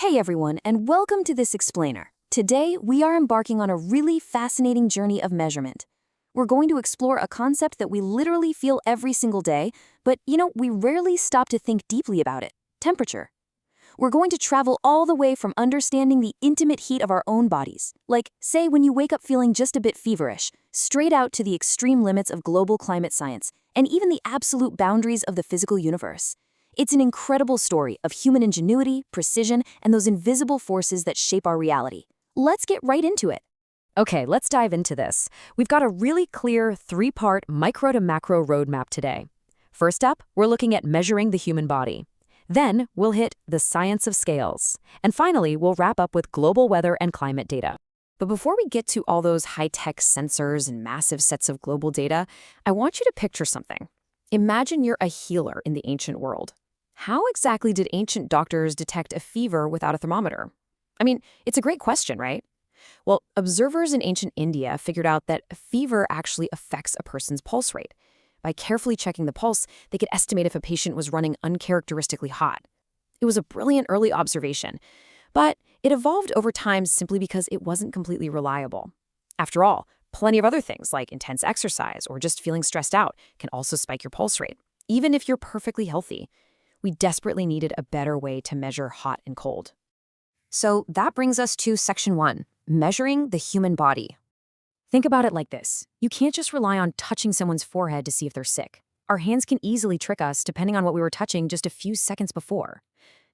Hey everyone, and welcome to this explainer. Today, we are embarking on a really fascinating journey of measurement. We're going to explore a concept that we literally feel every single day, but we rarely stop to think deeply about it: temperature. We're going to travel all the way from understanding the intimate heat of our own bodies, like, say, when you wake up feeling just a bit feverish, straight out to the extreme limits of global climate science, and even the absolute boundaries of the physical universe. It's an incredible story of human ingenuity, precision, and those invisible forces that shape our reality. Let's get right into it. Okay, let's dive into this. We've got a really clear three-part micro to macro roadmap today. First up, we're looking at measuring the human body. Then we'll hit the science of scales. And finally, we'll wrap up with global weather and climate data. But before we get to all those high-tech sensors and massive sets of global data, I want you to picture something. Imagine you're a healer in the ancient world. How exactly did ancient doctors detect a fever without a thermometer? I mean, it's a great question, right? Well, observers in ancient India figured out that a fever actually affects a person's pulse rate. By carefully checking the pulse, they could estimate if a patient was running uncharacteristically hot. It was a brilliant early observation, but it evolved over time simply because it wasn't completely reliable. After all, plenty of other things like intense exercise or just feeling stressed out can also spike your pulse rate, even if you're perfectly healthy. We desperately needed a better way to measure hot and cold. So that brings us to Section 1, measuring the human body. Think about it like this. You can't just rely on touching someone's forehead to see if they're sick. Our hands can easily trick us depending on what we were touching just a few seconds before.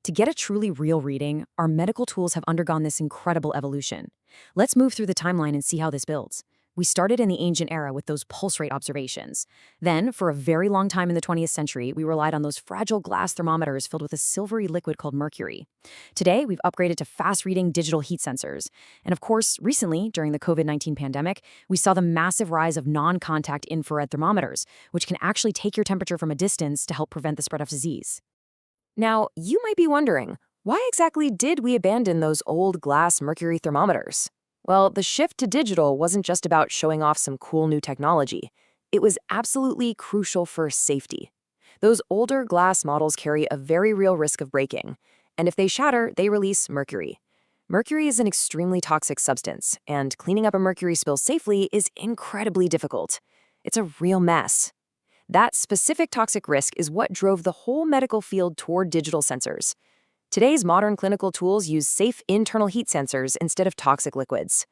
To get a truly real reading, our medical tools have undergone this incredible evolution. Let's move through the timeline and see how this builds. We started in the ancient era with those pulse rate observations. Then, for a very long time in the 20th century, we relied on those fragile glass thermometers filled with a silvery liquid called mercury. Today, we've upgraded to fast-reading digital heat sensors. And of course, recently, during the COVID-19 pandemic, we saw the massive rise of non-contact infrared thermometers, which can actually take your temperature from a distance to help prevent the spread of disease. Now, you might be wondering, why exactly did we abandon those old glass mercury thermometers? Well, the shift to digital wasn't just about showing off some cool new technology. It was absolutely crucial for safety. Those older glass models carry a very real risk of breaking, and if they shatter, they release mercury. Mercury is an extremely toxic substance, and cleaning up a mercury spill safely is incredibly difficult. It's a real mess. That specific toxic risk is what drove the whole medical field toward digital sensors. Today's modern clinical tools use safe internal heat sensors instead of toxic liquids.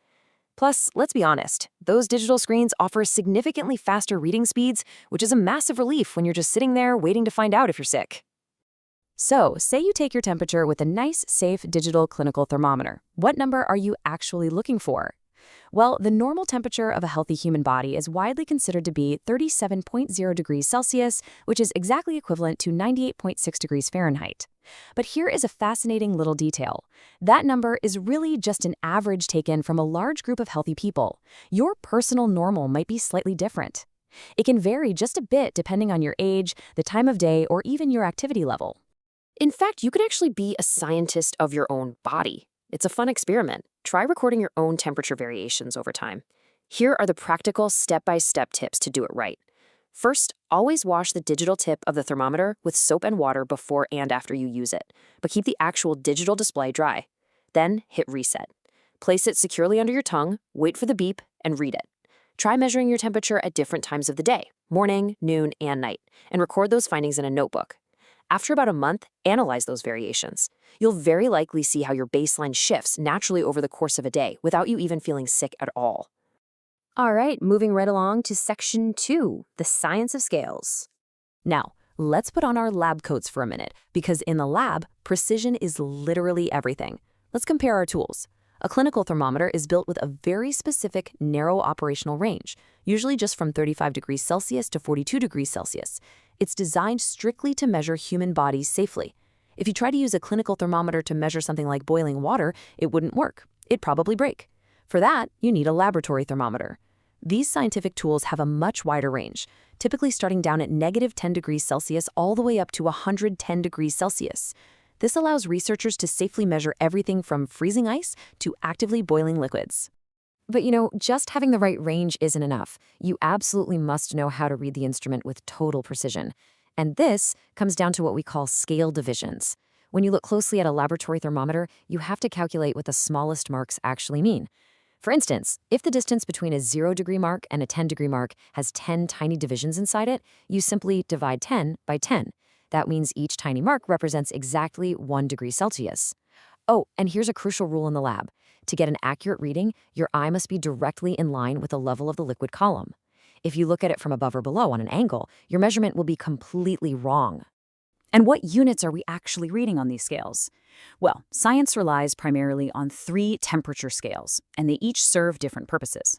Plus, let's be honest, those digital screens offer significantly faster reading speeds, which is a massive relief when you're just sitting there waiting to find out if you're sick. So, say you take your temperature with a nice, safe digital clinical thermometer. What number are you actually looking for? Well, the normal temperature of a healthy human body is widely considered to be 37.0 degrees Celsius, which is exactly equivalent to 98.6 degrees Fahrenheit. But here is a fascinating little detail. That number is really just an average taken from a large group of healthy people. Your personal normal might be slightly different. It can vary just a bit depending on your age, the time of day, or even your activity level. In fact, you can actually be a scientist of your own body. It's a fun experiment. Try recording your own temperature variations over time. Here are the practical step-by-step tips to do it right. First, always wash the digital tip of the thermometer with soap and water before and after you use it, but keep the actual digital display dry. Then, hit reset. Place it securely under your tongue, wait for the beep, and read it. Try measuring your temperature at different times of the day, morning, noon, and night, and record those findings in a notebook. After about a month, analyze those variations. You'll very likely see how your baseline shifts naturally over the course of a day without you even feeling sick at all. All right, moving right along to Section 2, the science of scales. Now, let's put on our lab coats for a minute, because in the lab, precision is literally everything. Let's compare our tools. A clinical thermometer is built with a very specific, narrow operational range, usually just from 35 degrees Celsius to 42 degrees Celsius. It's designed strictly to measure human bodies safely. If you try to use a clinical thermometer to measure something like boiling water, it wouldn't work. It'd probably break. For that, you need a laboratory thermometer. These scientific tools have a much wider range, typically starting down at -10 degrees Celsius all the way up to 110 degrees Celsius. This allows researchers to safely measure everything from freezing ice to actively boiling liquids. But just having the right range isn't enough. You absolutely must know how to read the instrument with total precision. And this comes down to what we call scale divisions. When you look closely at a laboratory thermometer, you have to calculate what the smallest marks actually mean. For instance, if the distance between a 0-degree mark and a 10-degree mark has 10 tiny divisions inside it, you simply divide 10 by 10. That means each tiny mark represents exactly 1 degree Celsius. Oh, and here's a crucial rule in the lab. To get an accurate reading, your eye must be directly in line with the level of the liquid column. If you look at it from above or below on an angle, your measurement will be completely wrong. And what units are we actually reading on these scales? Well, science relies primarily on 3 temperature scales, and they each serve different purposes.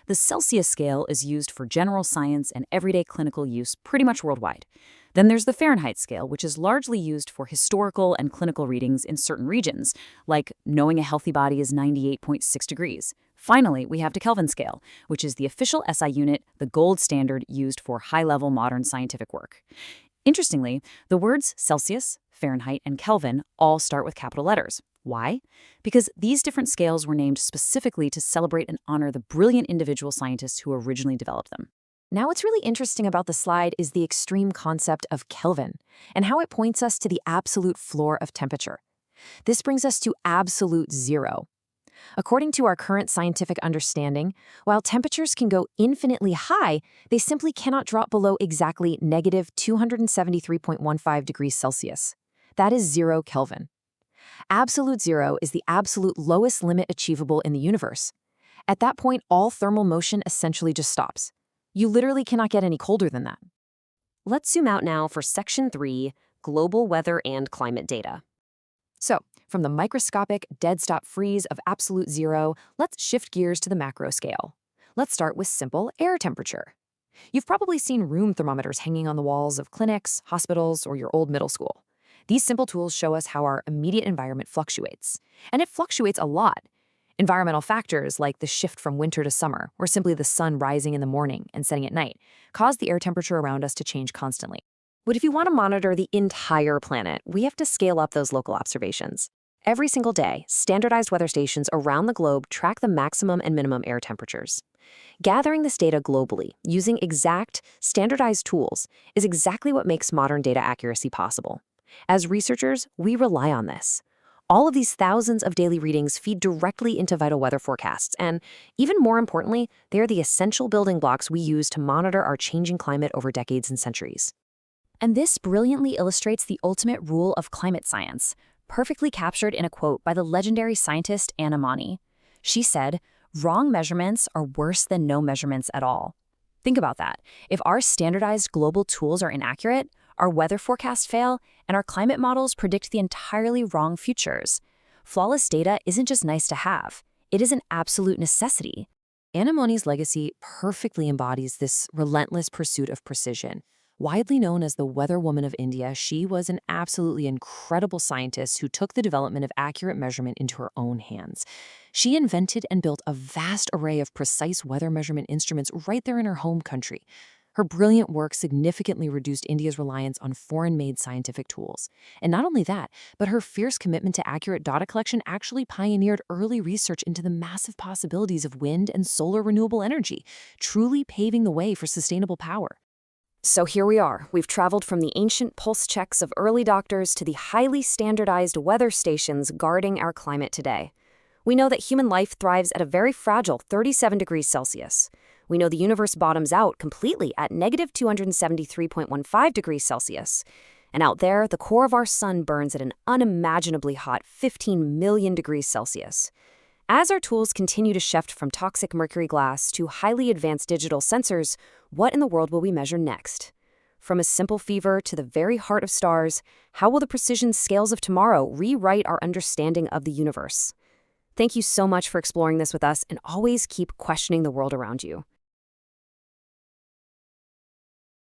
The Celsius scale is used for general science and everyday clinical use pretty much worldwide. Then there's the Fahrenheit scale, which is largely used for historical and clinical readings in certain regions, like knowing a healthy body is 98.6 degrees. Finally, we have the Kelvin scale, which is the official SI unit, the gold standard used for high-level modern scientific work. Interestingly, the words Celsius, Fahrenheit, and Kelvin all start with capital letters. Why? Because these different scales were named specifically to celebrate and honor the brilliant individual scientists who originally developed them. Now, what's really interesting about the slide is the extreme concept of Kelvin and how it points us to the absolute floor of temperature. This brings us to absolute zero. According to our current scientific understanding, while temperatures can go infinitely high, they simply cannot drop below exactly negative 273.15 degrees Celsius. That is 0 Kelvin. Absolute zero is the absolute lowest limit achievable in the universe. At that point, all thermal motion essentially just stops. You literally cannot get any colder than that. Let's zoom out now for Section 3, Global Weather and Climate Data. So, from the microscopic dead-stop freeze of absolute zero, let's shift gears to the macro scale. Let's start with simple air temperature. You've probably seen room thermometers hanging on the walls of clinics, hospitals, or your old middle school. These simple tools show us how our immediate environment fluctuates. And it fluctuates a lot. Environmental factors like the shift from winter to summer, or simply the sun rising in the morning and setting at night, cause the air temperature around us to change constantly. But if you want to monitor the entire planet, we have to scale up those local observations. Every single day, standardized weather stations around the globe track the maximum and minimum air temperatures. Gathering this data globally, using exact, standardized tools, is exactly what makes modern data accuracy possible. As researchers, we rely on this. All of these thousands of daily readings feed directly into vital weather forecasts, and even more importantly, they are the essential building blocks we use to monitor our changing climate over decades and centuries. And this brilliantly illustrates the ultimate rule of climate science, perfectly captured in a quote by the legendary scientist Anna Money. She said, "Wrong measurements are worse than no measurements at all." Think about that. If our standardized global tools are inaccurate, our weather forecasts fail, and our climate models predict the entirely wrong futures. Flawless data isn't just nice to have. It is an absolute necessity. Anna Money's legacy perfectly embodies this relentless pursuit of precision. Widely known as the Weather Woman of India, she was an absolutely incredible scientist who took the development of accurate measurement into her own hands. She invented and built a vast array of precise weather measurement instruments right there in her home country. Her brilliant work significantly reduced India's reliance on foreign-made scientific tools. And not only that, but her fierce commitment to accurate data collection actually pioneered early research into the massive possibilities of wind and solar renewable energy, truly paving the way for sustainable power. So here we are. We've traveled from the ancient pulse checks of early doctors to the highly standardized weather stations guarding our climate today. We know that human life thrives at a very fragile 37 degrees Celsius. We know the universe bottoms out completely at negative 273.15 degrees Celsius. And out there, the core of our sun burns at an unimaginably hot 15 million degrees Celsius. As our tools continue to shift from toxic mercury glass to highly advanced digital sensors, what in the world will we measure next? From a simple fever to the very heart of stars, how will the precision scales of tomorrow rewrite our understanding of the universe? Thank you so much for exploring this with us, and always keep questioning the world around you.